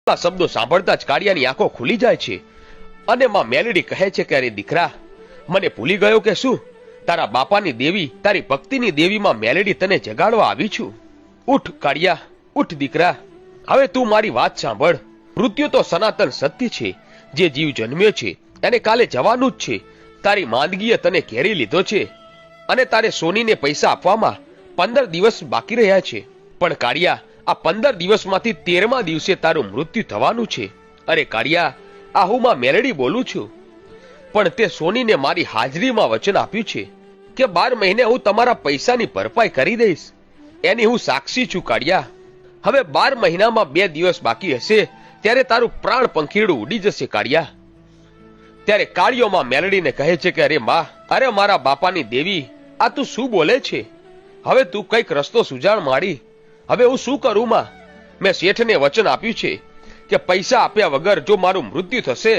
આ શબ્દો સાંભળતા જ કાળિયાની આંખો ખુલી જાય છે અને માં મેલડી કહે છે કે અરે દીકરા, મને ભૂલી ગયો કે શું? તારા બાપાની દેવી, તારી ભક્તિની દેવીમાં મેલડી તને જગાડવા આવી છું. ઉઠ કાળિયા, ઉઠ દીકરા, હવે તું મારી વાત સાંભળ. મૃત્યુ તો સનાતન સત્ય છે. જે જીવ જન્મ્યો છે એને કાલે જવાનું જ છે. તારી માંદગીએ તને ઘેરી લીધો છે અને તારે સોનીને પૈસા આપવામાં 15 દિવસ બાકી રહ્યા છે. પણ કાળિયા, આ 15 દિવસમાંથી 13મા દિવસે તારું મૃત્યુ થવાનું છે. અરે કાળિયા, આ હું માં મેલડી બોલું છું. પણ તે સોનીને મારી હાજરીમાં વચન આપ્યું છે કે 12 મહિને હું તમારા પૈસાની ભરપાઈ કરી દઈશ. એની હું સાક્ષી છું કાળિયા. હવે 12 મહિનામાં 2 દિવસ બાકી હશે ત્યારે તારું પ્રાણ પંખીડું ઉડી જશે કાળિયા. ત્યારે કાળિયો માં મેલડીને કહે છે કે અરે માં, અરે મારા બાપાની દેવી, આ તું શું બોલે છે? હવે તું કઈક રસ્તો સુજાણ માડી. હવે હું શું કરું માં? મેં શેઠને વચન આપ્યું છે કે પૈસા આપ્યા વગર જો મારું મૃત્યુ થશે